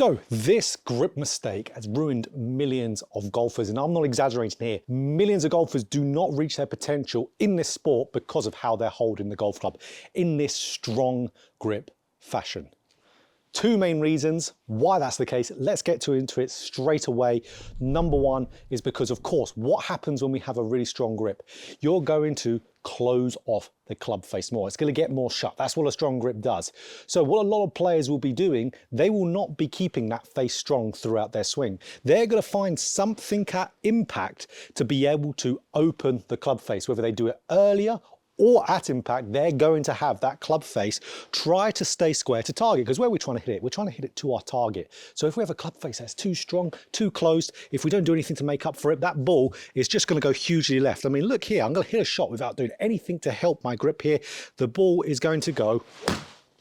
So this grip mistake has ruined millions of golfers, and I'm not exaggerating here. Millions of golfers do not reach their potential in this sport because of how they're holding the golf club in this strong grip fashion. Two main reasons why that's the case. Let's get into it straight away. Number one is because, of course, what happens when we have a really strong grip? You're going to close off the club face more. It's going to get more shut. That's what a strong grip does. So what a lot of players will be doing, they will not be keeping that face strong throughout their swing. They're going to find something at impact to be able to open the club face, whether they do it earlier or at impact. They're going to have that club face try to stay square to target, because where we're trying to hit it, we're trying to hit it to our target. So if we have a club face that's too strong, too closed, if we don't do anything to make up for it, that ball is just going to go hugely left. I mean, look here, I'm going to hit a shot without doing anything to help my grip here. The ball is going to go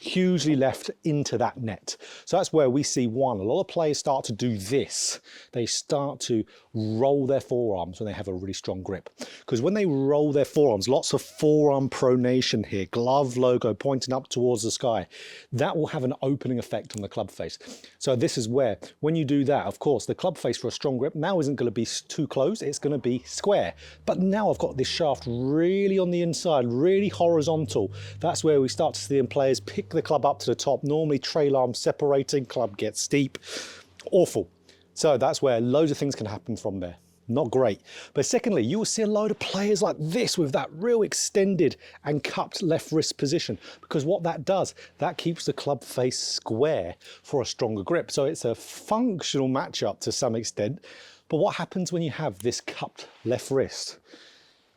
hugely left into that net. So that's where we see one. A lot of players start to do this. They start to roll their forearms when they have a really strong grip. Because when they roll their forearms, lots of forearm pronation here, glove logo pointing up towards the sky, that will have an opening effect on the club face. So this is where, when you do that, of course, the club face for a strong grip now isn't going to be too closed, it's going to be square. But now I've got this shaft really on the inside, really horizontal. That's where we start to see players pick the club up to the top, normally trail arm separating, club gets steep, awful. So that's where loads of things can happen from there. Not great. But secondly, you will see a load of players like this with that real extended and cupped left wrist position, because what that does, that keeps the club face square for a stronger grip. So it's a functional matchup to some extent. But what happens when you have this cupped left wrist?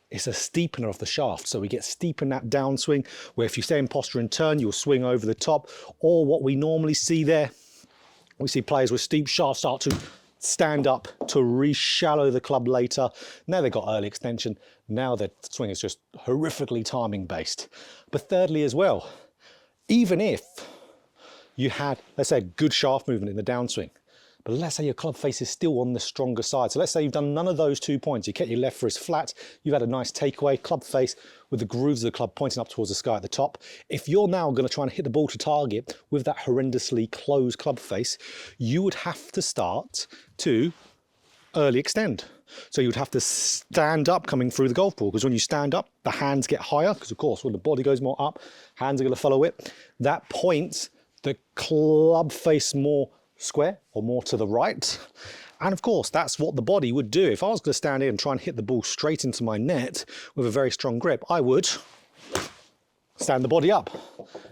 It's a steepener of the shaft. So we get steep in that downswing, where if you stay in posture and turn, you'll swing over the top. Or what we normally see there, we see players with steep shafts start to stand up to re-shallow the club later. Now they've got early extension. Now their swing is just horrifically timing based. But thirdly as well, even if you had, let's say, a good shaft movement in the downswing, but let's say your club face is still on the stronger side. So let's say you've done none of those 2 points. You kept your left wrist flat, you've had a nice takeaway, club face with the grooves of the club pointing up towards the sky at the top. If you're now going to try and hit the ball to target with that horrendously closed club face, you would have to start to early extend. So you would have to stand up coming through the golf ball, because when you stand up, the hands get higher, because of course when the body goes more up, hands are going to follow it. That points the club face more square or more to the right. And of course, that's what the body would do. If I was going to stand here and try and hit the ball straight into my net with a very strong grip, I would stand the body up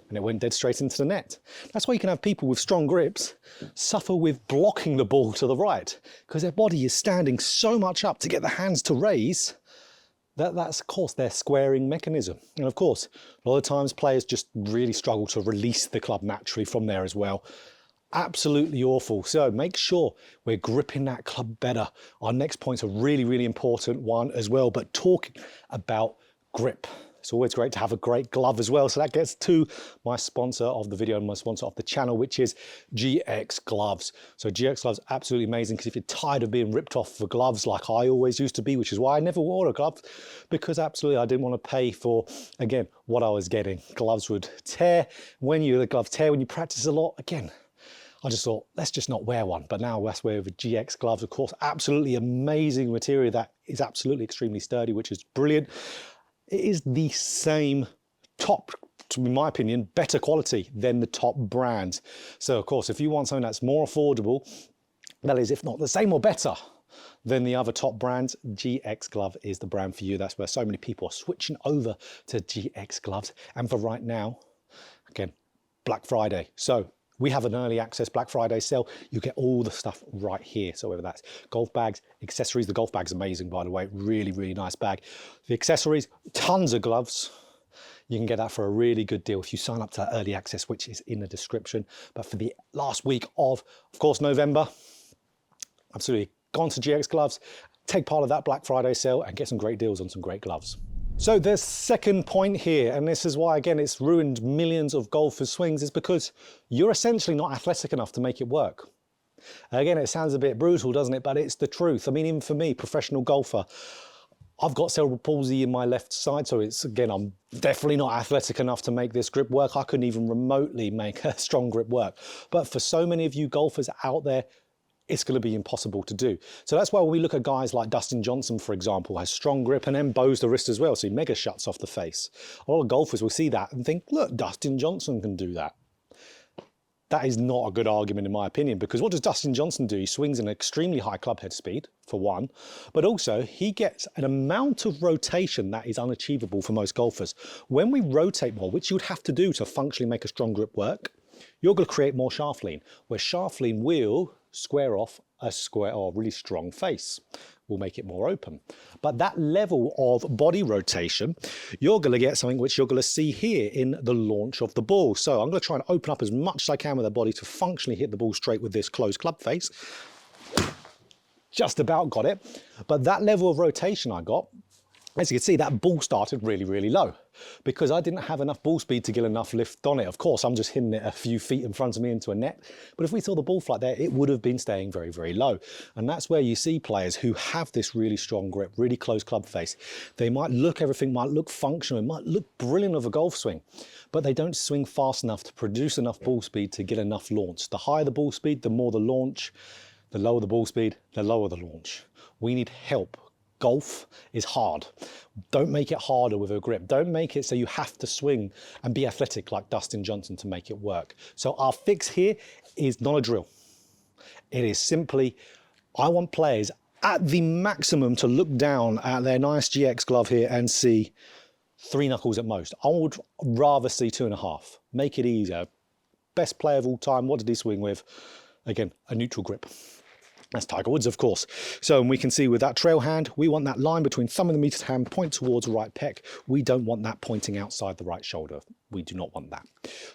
and it went dead straight into the net. That's why you can have people with strong grips suffer with blocking the ball to the right, because their body is standing so much up to get the hands to raise that's of course their squaring mechanism. And of course, a lot of times players just really struggle to release the club naturally from there as well. Absolutely awful. So make sure we're gripping that club better. Our next point's a really, really important one as well, but talking about grip. It's always great to have a great glove as well. So that gets to my sponsor of the video and my sponsor of the channel, which is GX Gloves. So GX Gloves, absolutely amazing, because if you're tired of being ripped off for gloves like I always used to be, which is why I never wore a glove, because absolutely I didn't want to pay for, again, what I was getting. Gloves would tear. When the gloves tear, when you practice a lot, again, I just thought, let's just not wear one. But now that's where with GX Gloves, of course, absolutely amazing material that is absolutely extremely sturdy, which is brilliant. It is the same top, in my opinion, better quality than the top brands. So of course, if you want something that's more affordable, that is, if not the same or better than the other top brands, GX Glove is the brand for you. That's where so many people are switching over to GX Gloves. And for right now, again, Black Friday. So we have an early access Black Friday sale. You get all the stuff right here. So whether that's golf bags, accessories, the golf bag's amazing, by the way, really, really nice bag. The accessories, tons of gloves. You can get that for a really good deal if you sign up to that early access, which is in the description. But for the last week of course, November, absolutely go on to GX Gloves, take part of that Black Friday sale and get some great deals on some great gloves. So the second point here, and this is why, again, it's ruined millions of golfers' swings, is because you're essentially not athletic enough to make it work. Again, it sounds a bit brutal, doesn't it? But it's the truth. I mean, even for me, professional golfer, I've got cerebral palsy in my left side, so it's, again, I'm definitely not athletic enough to make this grip work. I couldn't even remotely make a strong grip work. But for so many of you golfers out there, it's going to be impossible to do. So that's why when we look at guys like Dustin Johnson, for example, has strong grip and then bows the wrist as well, so he mega shuts off the face. A lot of golfers will see that and think, look, Dustin Johnson can do that. That is not a good argument in my opinion, because what does Dustin Johnson do? He swings an extremely high club head speed, for one, but also he gets an amount of rotation that is unachievable for most golfers. When we rotate more, which you would have to do to functionally make a strong grip work, you're going to create more shaft lean, where shaft lean will square off a square or really strong face, will make it more open. But that level of body rotation, you're going to get something which you're going to see here in the launch of the ball. So I'm going to try and open up as much as I can with the body to functionally hit the ball straight with this closed club face. Just about got it. But that level of rotation I got, as you can see, that ball started really, really low because I didn't have enough ball speed to get enough lift on it. Of course, I'm just hitting it a few feet in front of me into a net. But if we saw the ball flight there, it would have been staying very, very low. And that's where you see players who have this really strong grip, really close club face. They might look, everything might look functional, it might look brilliant of a golf swing, but they don't swing fast enough to produce enough ball speed to get enough launch. The higher the ball speed, the more the launch. The lower the ball speed, the lower the launch. We need help. Golf is hard. Don't make it harder with a grip. Don't make it so you have to swing and be athletic like Dustin Johnson to make it work. So our fix here is not a drill. It is simply, I want players at the maximum to look down at their nice GX glove here and see 3 knuckles at most. I would rather see 2.5. Make it easier. Best player of all time, what did he swing with? Again, a neutral grip. That's Tiger Woods, of course. So we can see with that trail hand, we want that line between thumb and the metered hand point towards the right pec. We don't want that pointing outside the right shoulder. We do not want that.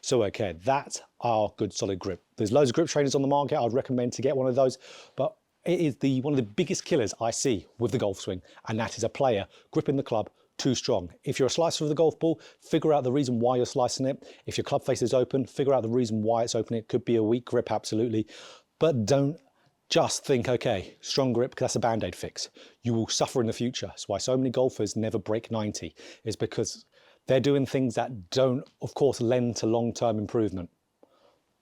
So, okay, that's our good solid grip. There's loads of grip trainers on the market. I'd recommend to get one of those, but it is one of the biggest killers I see with the golf swing, and that is a player gripping the club too strong. If you're a slicer of the golf ball, figure out the reason why you're slicing it. If your club face is open, figure out the reason why it's open. It could be a weak grip, absolutely, but don't just think, okay, strong grip, because that's a band-aid fix. You will suffer in the future. That's why so many golfers never break 90, is because they're doing things that don't, of course, lend to long-term improvement.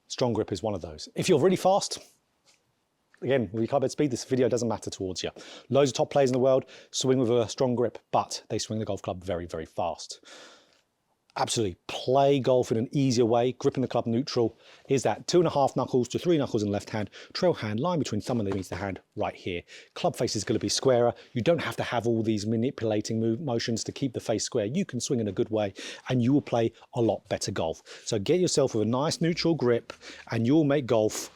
Strong grip is one of those. If you're really fast, again, with your club head speed, this video doesn't matter towards you. Loads of top players in the world swing with a strong grip, but they swing the golf club very, very fast. Absolutely, play golf in an easier way. Gripping the club neutral is that 2.5 knuckles to 3 knuckles in the left hand, trail hand, line between thumb and the meter hand right here. Club face is going to be squarer. You don't have to have all these manipulating motions to keep the face square. You can swing in a good way and you will play a lot better golf. So get yourself with a nice neutral grip and you'll make golf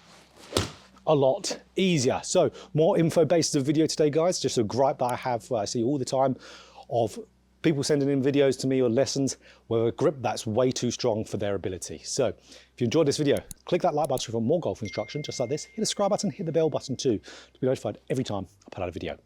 a lot easier. So more info based on the video today, guys. Just a gripe that I have, I see all the time, of people sending in videos to me or lessons with a grip that's way too strong for their ability. So if you enjoyed this video, click that like button for more golf instruction just like this. Hit the subscribe button, hit the bell button too to be notified every time I put out a video.